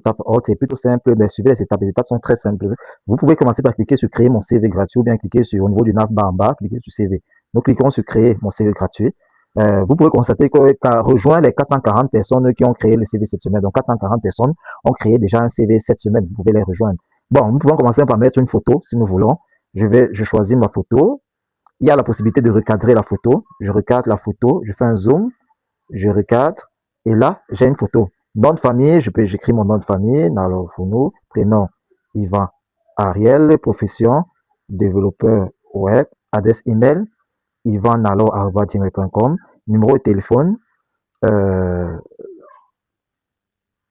étapes hautes, c'est plutôt simple, mais suivez les étapes. Les étapes sont très simples. Vous pouvez commencer par cliquer sur créer mon CV gratuit ou bien cliquer sur au niveau du navbar en bas, cliquer sur CV. Donc, cliquons sur créer mon CV gratuit. Vous pouvez constater qu'à rejoindre les 440 personnes qui ont créé le CV cette semaine. Donc, 440 personnes ont créé déjà un CV cette semaine. Vous pouvez les rejoindre. Bon, nous pouvons commencer par mettre une photo si nous voulons. Je choisis ma photo. Il y a la possibilité de recadrer la photo. Je recadre la photo, je fais un zoom, je recadre, et là, j'ai une photo. Nom de famille, j'écris mon nom de famille, Nalo Founou, prénom, Yvan Ariel, profession, développeur web, adresse email, yvannalo@gmail.com, numéro de téléphone, euh,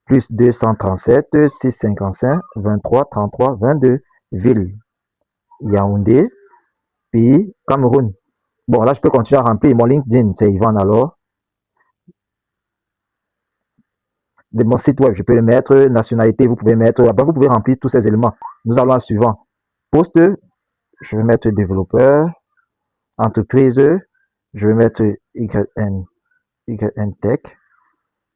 plus 237 655 23 33 22, ville, Yaoundé, pays, Cameroun. Bon, là, je peux continuer à remplir mon LinkedIn, c'est Yvan alors. De mon site web, je peux le mettre, nationalité, vous pouvez mettre, vous pouvez remplir tous ces éléments. Nous allons à suivant. Poste, je vais mettre développeur, entreprise, je vais mettre YN Tech,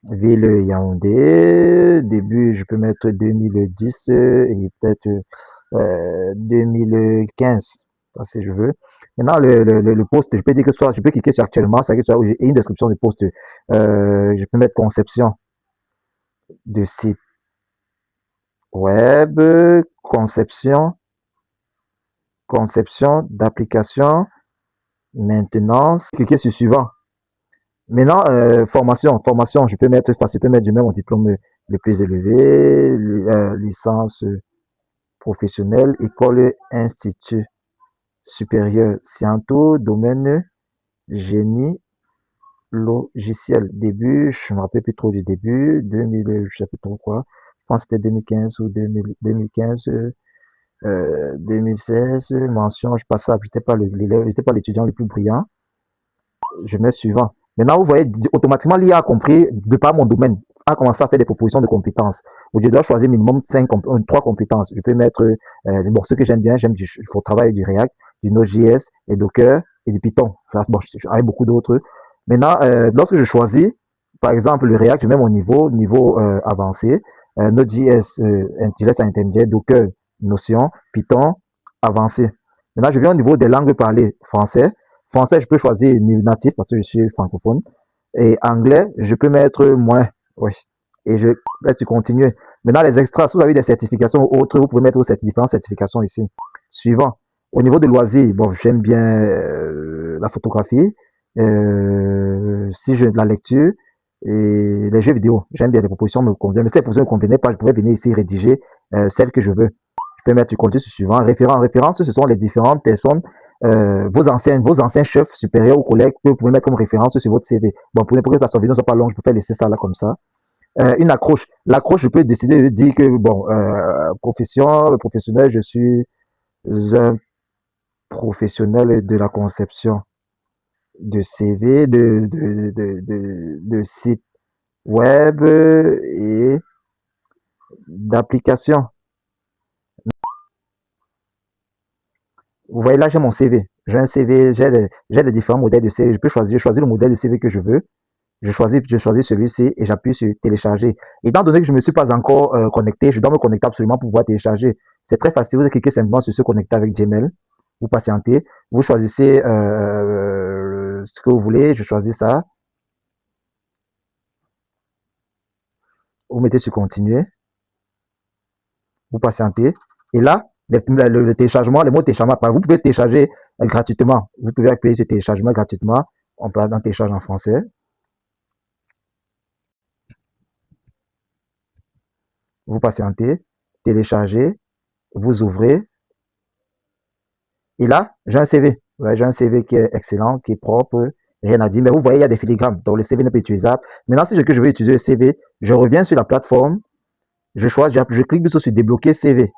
ville Yaoundé, début, je peux mettre 2010 et peut-être 2015, si je veux. Maintenant, le poste, je peux dire que soit, je peux cliquer sur actuellement, ça que soit une description du poste. Je peux mettre conception de site web, conception, conception d'application, maintenance, cliquez sur suivant. Maintenant, formation, je peux mettre du même mon diplôme le plus élevé, licence professionnelle, école, institut supérieur, Sciento, domaine, génie, logiciel. Début, je me rappelle plus trop du début, 2000, je sais plus trop quoi, je pense que c'était 2015 ou 2015, 2016, mention, je passe ça, j'étais pas l'élève, j'étais pas l'étudiant le plus brillant, je mets suivant. Maintenant, vous voyez, automatiquement, l'IA a compris, de par mon domaine, a commencé à faire des propositions de compétences. Où je dois choisir minimum 3 compétences. Je peux mettre, bon, ce que j'aime bien, il faut travailler du React, du Node.js et Docker et du Python. Enfin, bon, avec beaucoup d'autres. Maintenant, lorsque je choisis, par exemple, le React, je mets mon niveau avancé, Node.js, je laisse à intermédiaire, Docker, Notion, Python, avancé. Maintenant, je viens au niveau des langues parlées, français. Français, je peux choisir natif parce que je suis francophone. Et anglais, je peux mettre moins. Oui. Et je vais continuer. Maintenant, les extras, si vous avez des certifications ou autres, vous pouvez mettre vos différentes certifications ici. Suivant. Au niveau de loisirs, bon, j'aime bien la photographie, si je la lecture et les jeux vidéo. J'aime bien, les propositions me conviennent. Mais si les propositions ne me convenaient pas, je pourrais venir ici rédiger celles que je veux. Je peux mettre du contenu suivant. Référence, ce sont les différentes personnes, vos anciens chefs supérieurs ou collègues que vous pouvez mettre comme référence sur votre CV. Bon, pour que sa vidéo ne soit pas longue, je peux pas laisser ça là comme ça. Une accroche. L'accroche, je peux décider de dire que, bon, professionnel, je suis un professionnel de la conception de CV, de site web et d'application. Vous voyez là, j'ai mon CV. J'ai un CV, j'ai des différents modèles de CV. Je peux choisir le modèle de CV que je veux. Je choisis celui-ci et j'appuie sur télécharger. Étant donné que je ne me suis pas encore connecté, je dois me connecter absolument pour pouvoir télécharger. C'est très facile. Vous cliquez simplement sur se connecter avec Gmail. Vous patientez. Vous choisissez ce que vous voulez. Je choisis ça. Vous mettez sur continuer. Vous patientez. Et là, le téléchargement, les mots de téléchargement, vous pouvez télécharger gratuitement. Vous pouvez appuyer sur téléchargement gratuitement. On peut en télécharger en français. Vous patientez, téléchargez, vous ouvrez. Et là, j'ai un CV. Ouais, j'ai un CV qui est excellent, qui est propre, rien à dire. Mais vous voyez, il y a des filigrammes, donc le CV n'est pas utilisable. Maintenant, si je veux utiliser le CV, je reviens sur la plateforme, je choisis, je clique sur débloquer CV.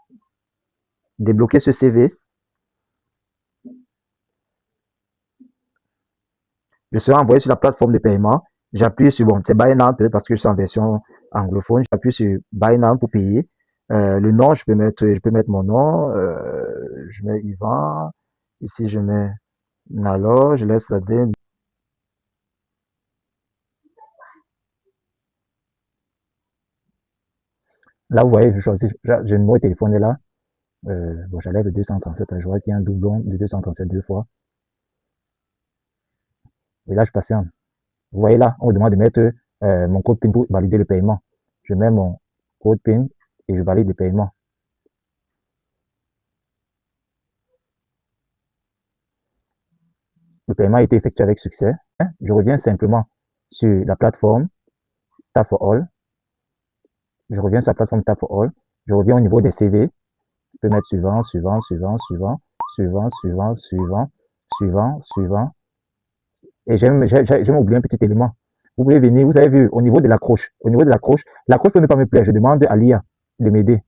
Débloquer ce CV. Je serai envoyé sur la plateforme de paiement. J'appuie sur, bon, c'est Buy Now, peut-être parce que je suis en version anglophone. J'appuie sur Buy Now pour payer. Le nom, je peux mettre mon nom. Je mets Yvan. Ici, je mets Nalo. Je laisse la date. Là, vous voyez, je choisis, j'ai le numéro de téléphone est là. Bon, j'enlève le 237, je vois qu'il y a un doublon de 237 deux fois. Et là, je patiente. Vous voyez là, on me demande de mettre mon code PIN pour valider le paiement. Je mets mon code PIN et je valide le paiement. Le paiement a été effectué avec succès. Je reviens simplement sur la plateforme Tap for All. Je reviens sur la plateforme Tap for All. Je reviens au niveau des CV. Je peux mettre suivant, suivant, suivant, suivant, suivant, suivant, suivant, suivant, suivant. Et j'ai oublié un petit élément. Vous pouvez venir, vous avez vu, au niveau de l'accroche. Au niveau de l'accroche peut ne pas me plaire. Je demande à l'IA de m'aider.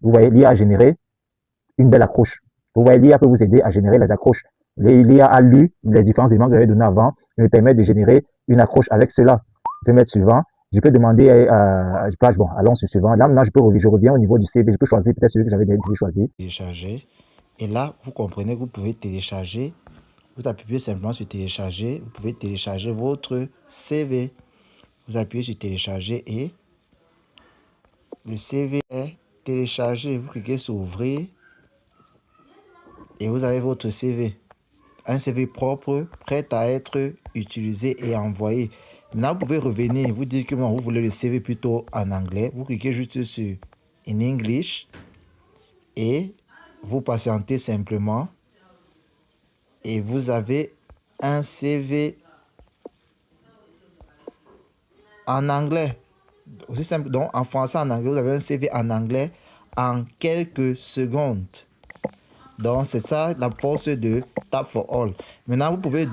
Vous voyez, l'IA a généré une belle accroche. Vous voyez, l'IA peut vous aider à générer les accroches. L'IA a lu les différents éléments que j'avais donnés avant, et me permet de générer une accroche avec cela. Je peux mettre suivant. Je peux demander à page, bon, allons sur suivant. Là, maintenant, je reviens au niveau du CV. Je peux choisir peut-être celui que j'avais déjà choisi. Télécharger. Et là, vous comprenez que vous pouvez télécharger. Vous appuyez simplement sur télécharger. Vous pouvez télécharger votre CV. Vous appuyez sur télécharger et le CV est téléchargé. Vous cliquez sur ouvrir et vous avez votre CV. Un CV propre, prêt à être utilisé et envoyé. Maintenant, vous pouvez revenir, vous dire que bon, vous voulez le CV plutôt en anglais. Vous cliquez juste sur In English et vous patientez simplement. Et vous avez un CV en anglais. Aussi simple. Donc, en français, en anglais, vous avez un CV en anglais en quelques secondes. Donc, c'est ça la force de Tap for All. Maintenant, vous pouvez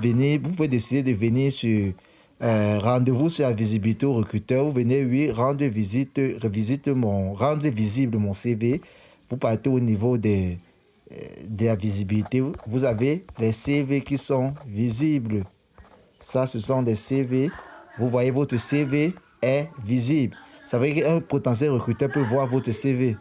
décider de venir sur rendez-vous sur la visibilité au recruteur. Vous venez, oui, rendre visible mon CV. Vous partez au niveau de la visibilité. Vous avez les CV qui sont visibles. Ça, ce sont des CV. Vous voyez, votre CV est visible. Ça veut dire qu'un potentiel recruteur peut voir votre CV.